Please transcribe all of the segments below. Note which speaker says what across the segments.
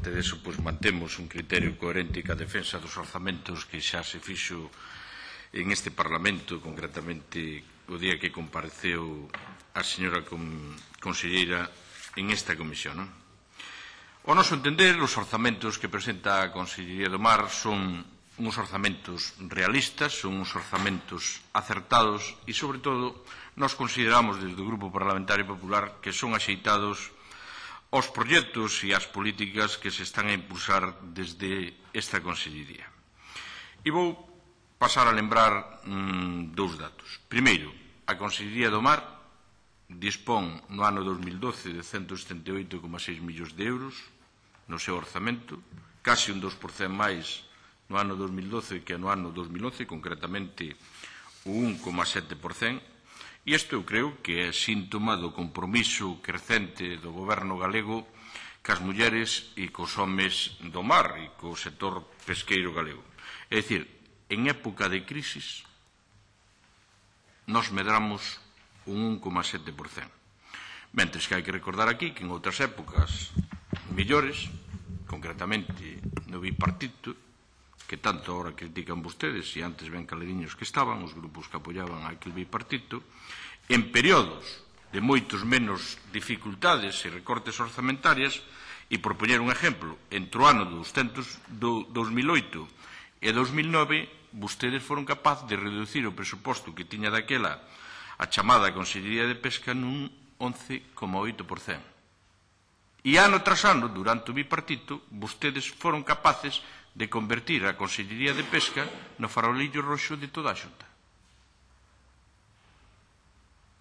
Speaker 1: aparte deso, mantemos un criterio coherente ca defensa dos orzamentos que xa se fixo en este Parlamento, concretamente o día que compareceu a señora conselleira en esta comisión. Ao noso entender, os orzamentos que presenta a Consellería do Mar son uns orzamentos realistas, son uns orzamentos acertados e, sobre todo, nós consideramos desde o Grupo Parlamentario Popular que son axeitados aos proxectos e ás políticas que se están a impulsar desde esta Consellería. E vou pasar a lembrar dous datos. Primeiro, a Consellería do Mar dispón no ano 2012 de 178,6 millóns de euros no seu orzamento, case un 2% máis no ano 2012 que no ano 2011, concretamente o 1,7%, e isto eu creo que é síntoma do compromiso crecente do goberno galego cas mulleres e cos homes do mar e co sector pesqueiro galego. É dicir, en época de crisis, nos medramos un 1,7%. Mentres que hai que recordar aquí que en outras épocas millores, concretamente no bipartito, que tanto ahora critican vostedes e antes ben caleriños que estaban, os grupos que apoiaban aquel bipartito, en períodos de moitos menos dificultades e recortes orzamentarias, e por poñer un exemplo, entre o ano 2008 e 2009, vostedes foron capaces de reducir o presuposto que tiña daquela a chamada Consellería de Pesca nun 11,8%. E ano tras ano, durante o bipartito, vostedes foron capaces de convertir a Consellería de Pesca no farolillo roxo de toda a Xunta.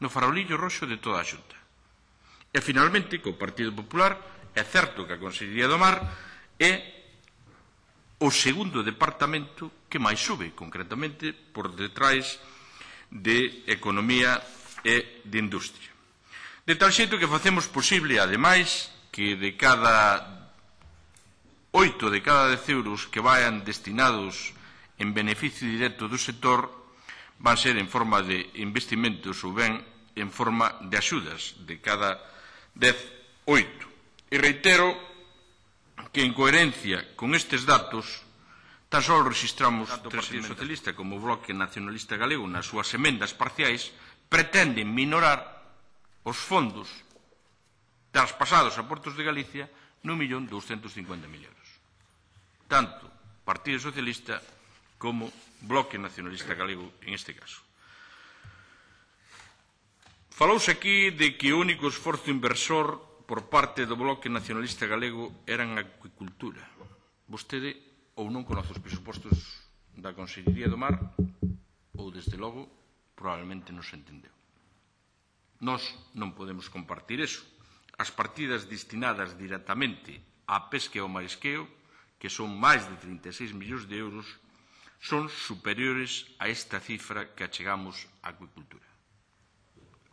Speaker 1: No farolillo roxo de toda a Xunta. E, finalmente, co Partido Popular, é certo que a Consellería do Mar é o segundo departamento que máis sube, concretamente por detrás de Economía e de Industria. De tal xeito que facemos posible, ademais, que de cada 8 de cada 10 euros que vayan destinados en beneficio directo do sector van ser en forma de investimentos ou ben en forma de axudas de cada 10, 8. E reitero que en coherencia con estes datos tan só registramos tanto o Partido Socialista como o Bloque Nacionalista Galego nas súas emendas parciais pretenden minorar os fondos traspasados a Portos de Galicia n'1.250.000 euros. Tanto Partido Socialista como Bloque Nacionalista Galego en este caso. Falouse aquí de que o único esforzo inversor por parte do Bloque Nacionalista Galego era en acuicultura. Vostede ou non conoce os presupostos da Consellería do Mar ou, desde logo, probablemente non se entendeu. Nós non podemos compartir eso. As partidas destinadas directamente á pesca e ao marisqueo, que son máis de 36 millóns de euros, son superiores a esta cifra que achegamos á acuicultura.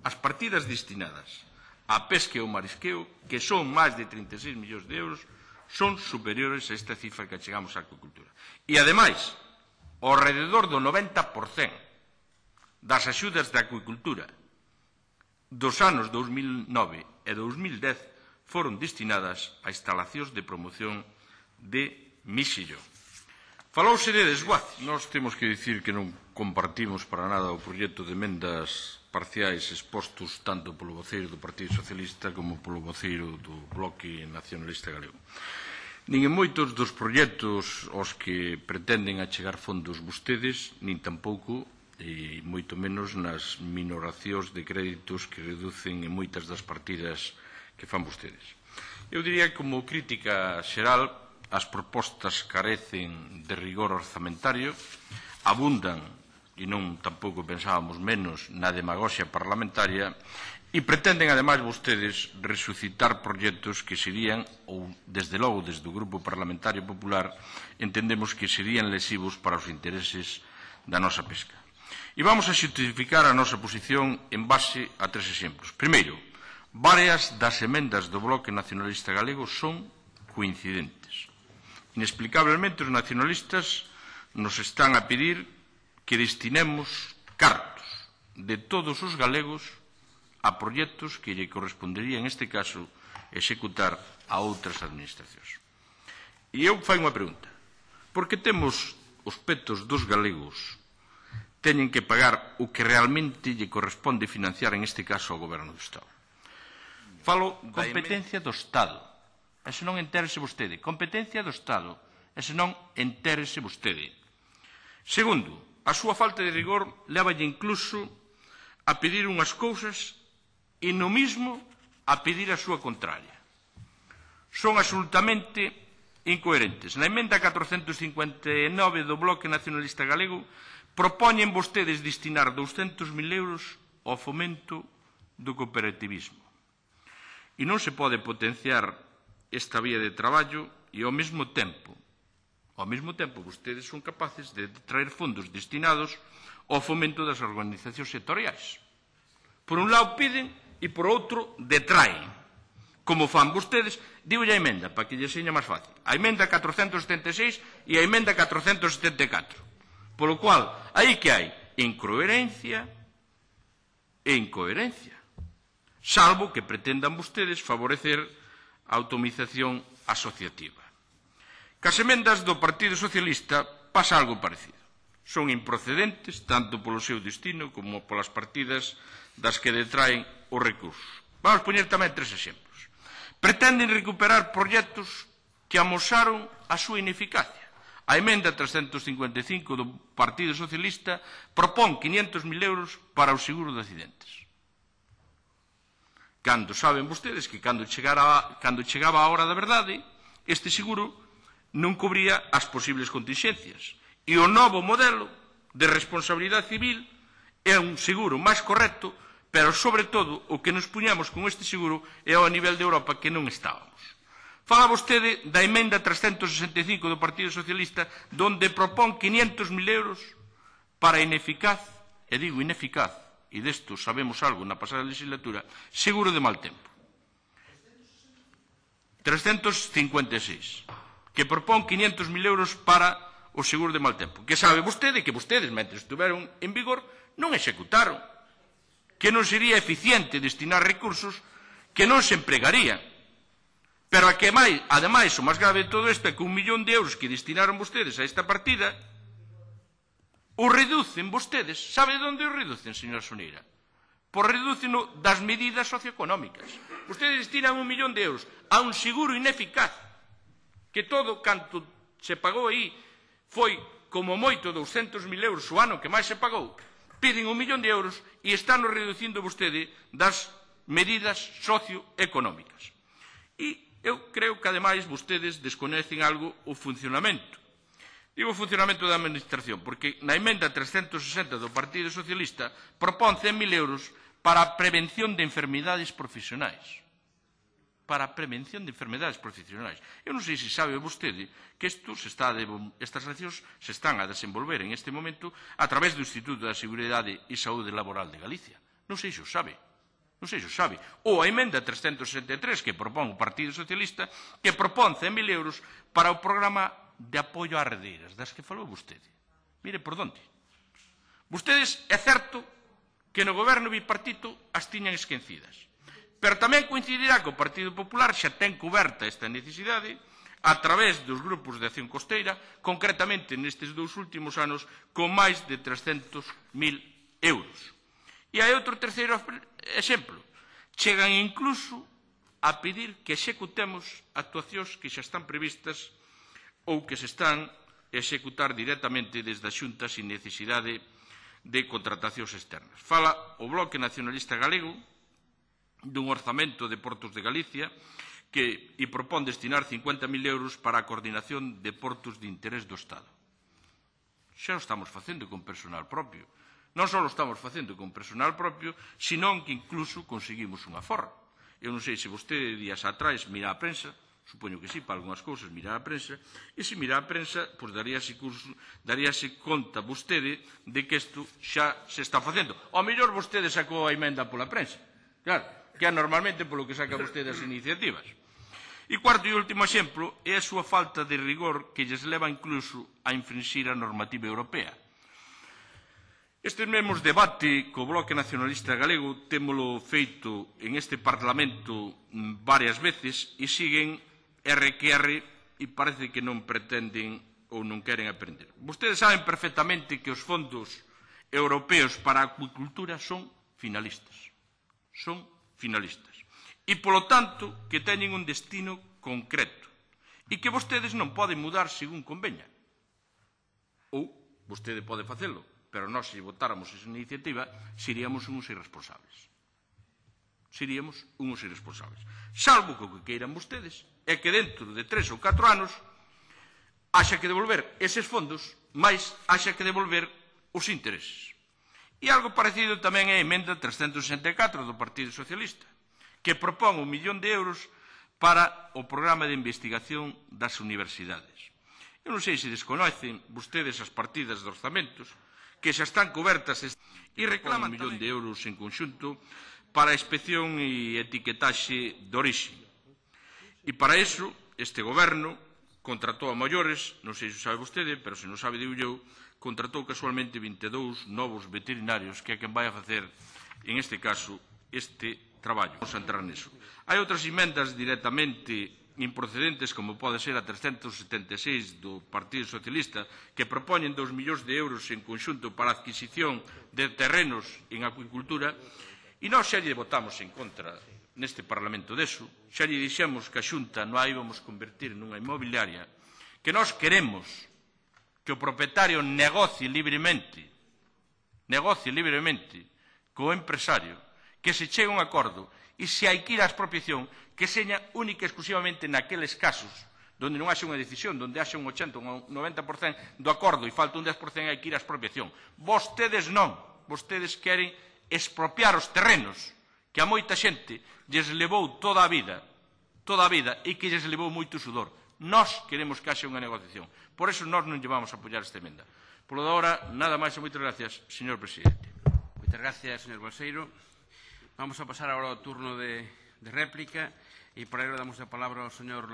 Speaker 1: As partidas destinadas á pesca e ao marisqueo, que son máis de 36 millóns de euros, son superiores a esta cifra que achegamos á acuicultura. E, ademais, ao rededor do 90% das axudas da acuicultura dos anos 2009 e 2010 foron destinadas a instalacións de promoción de mixillón. Falouse de desguace. Nós temos que dicir que non compartimos para nada o proxecto de emendas parciais expostos tanto polo voceiro do Partido Socialista como polo voceiro do Bloque Nacionalista Galego. Nin en moitos dos proxectos aos que pretenden achegar fondos vostedes, nin tampouco e moito menos nas minoracións de créditos que reducen en moitas das partidas que fan vostedes. Eu diría que, como crítica xeral, as propostas carecen de rigor orzamentario, abundan, e non tampouco pensábamos menos, na demagoxia parlamentaria, e pretenden, ademais, vostedes resucitar proxectos que serían, ou, desde logo, desde o Grupo Parlamentario Popular, entendemos que serían lesivos para os intereses da nosa pesca. E vamos a xustificar a nosa posición en base a tres exemplos. Primeiro, varias das emendas do Bloque Nacionalista Galego son coincidentes. Inexplicablemente, os nacionalistas nos están a pedir que destinemos cartos de todos os galegos a proxectos que lle correspondería, en este caso, executar a outras administracións. E eu fai unha pregunta. Por que temos os petos dos galegos teñen que pagar o que realmente lle corresponde financiar, en este caso, ao Goberno do Estado? Falo competencia do Estado. E se non entérese vostede. Competencia do Estado. E se non entérese vostede. Segundo, a súa falta de rigor lévalle incluso a pedir unhas cousas e no mismo a pedir a súa contraria. Son absolutamente incoherentes. Na emenda 459 do Bloque Nacionalista Galego propoñen vostedes destinar 200.000 euros ao fomento do cooperativismo. E non se pode potenciar esta vía de traballo e ao mesmo tempo vostedes son capaces de traer fondos destinados ao fomento das organizacións sectoriais. Por un lado piden e por outro detraen. Como fan vostedes, digo a emenda, para que lle seña máis fácil. A emenda 476 e a emenda 474. Por lo cual, aí que hai incoherencia e incoherencia. Salvo que pretendan vostedes favorecer a autonomización asociativa. Cas emendas do Partido Socialista pasa algo parecido. Son improcedentes, tanto polo seu destino como polas partidas das que detraen os recursos. Vamos poñer tamén 3 exemplos. Pretenden recuperar proxectos que amosaron a súa ineficacia. A emenda 355 do Partido Socialista propón 500.000 euros para o seguro de accidentes. Cando saben vostedes que cando chegaba a hora da verdade, este seguro non cubría as posibles contingencias. E o novo modelo de responsabilidade civil é un seguro máis correcto, pero, sobre todo, o que nos puñamos con este seguro é ao nivel de Europa que non estábamos. Fala vostede da emenda 365 do Partido Socialista, donde propón 500.000 euros para ineficaz, e digo ineficaz, e desto sabemos algo na pasada legislatura, seguro de mal tempo. 356, que propón 500.000 euros para o seguro de mal tempo. Que sabe vostede que vostedes, mentre estiveron en vigor, non executaron. Que non sería eficiente destinar recursos que non se empregarían. Pero que ademais, o máis grave de todo isto é que 1 millón de euros que destinaron vostedes a esta partida o reducen vostedes. Sabe de onde o reducen, señora Soneira? Por reducen das medidas socioeconómicas. Vostedes destinan 1 millón de euros a un seguro ineficaz, que todo canto se pagou aí foi como moito 200.000 euros o ano que máis se pagou. Piden 1 millón de euros e están reducindo vostede das medidas socioeconómicas. E eu creo que, ademais, vostedes desconecen algo o funcionamento. Digo o funcionamento da administración, porque na emenda 360 do Partido Socialista propón 100.000 euros para a prevención de enfermidades profesionais. Para a prevención de enfermedades profesionais. Eu non sei se sabe vostede que estas accións se están a desenvolver en este momento a través do Instituto da Seguridade e Saúde Laboral de Galicia. Non sei se o sabe. Non sei se o sabe. Ou a emenda 363 que propón o Partido Socialista, que propón 100.000 euros para o programa de apoio ás redeiras, das que falou vostede. Mire por onde. Vostedes, é certo que no goberno bipartito as tiñan esquecidas. Pero tamén coincidirá que o Partido Popular xa ten coberta esta necesidade a través dos grupos de acción costeira, concretamente nestes 2 últimos anos, con máis de 300.000 euros. E hai outro terceiro exemplo. Chegan incluso a pedir que executemos actuacións que xa están previstas ou que se están a executar directamente desde a Xunta sin necesidade de contratacións externas. Fala o Bloque Nacionalista Galego dun orzamento de Portos de Galicia e propón destinar 50.000 euros para a coordinación de portos de interés do Estado. Xa o estamos facendo con personal propio. Non só o estamos facendo con personal propio, senón que incluso conseguimos unha forra. Eu non sei se vostede días atrás mira a prensa, supoño que sí, para algunhas cousas mira a prensa, e se mira a prensa, pois daríase conta vostede de que isto xa se está facendo. Ao mellor vostede sacou a emenda pola prensa. Claro, que é normalmente polo que saca vostede as iniciativas. E cuarto e último exemplo é a súa falta de rigor que lles leva incluso a infringir a normativa europea. Este mesmo debate co Bloque Nacionalista Galego témolo feito en este Parlamento varias veces e siguen R que R e parece que non pretenden ou non queren aprender. Vostedes saben perfectamente que os fondos europeos para a acuicultura son finalistas. Son finalistas. E, polo tanto, que teñen un destino concreto e que vostedes non poden mudar según conveña. Ou vostede pode facelo, pero nós, se votáramos esa iniciativa, seríamos uns irresponsables. Seríamos uns irresponsables. Salvo que o que queiran vostedes é que dentro de 3 ou 4 anos haxa que devolver eses fondos, máis haxa que devolver os intereses. E algo parecido tamén é a emenda 364 do Partido Socialista, que propón 1 millón de euros para o programa de investigación das universidades. Eu non sei se desconocen vostedes as partidas de orzamentos que xa están cobertas e reclaman 1 millón de euros en conxunto para a inspección e etiquetaxe de orixe. E para iso, este goberno contratou a maiores, non sei se sabe vostede, pero se non sabe digo eu, contratou casualmente 22 novos veterinarios que é quen vai a facer, en este caso, este traballo. Vamos a entrar niso. Hai outras emendas directamente improcedentes, como pode ser a 376 do Partido Socialista, que propoñen 2 millóns de euros en conxunto para a adquisición de terrenos en acuicultura, e nós xa lle votamos en contra neste Parlamento deso, xa lle dixemos que a Xunta non a íbamos convertir nunha inmobiliaria, que nós queremos que o propietario negocie libremente co empresario, que se chegue a un acordo, e se hai que ir á expropiación, que seña única e exclusivamente naqueles casos donde non haxa unha decisión, donde haxa un 80 ou un 90% do acordo e falta un 10%, hai que ir á expropiación. Vostedes non. Vostedes queren expropiar os terrenos que a moita xente lles levou toda a vida e que lles levou moito sudor. Nós queremos que haxa unha negociación. Por eso nós non lle vamos a apoiar esta emenda. Por lo de ahora, nada máis e moitas gracias, señor presidente.
Speaker 2: Moitas gracias, señor Balseiro. Vamos a pasar agora ao turno de réplica e por aí damos a palabra ao señor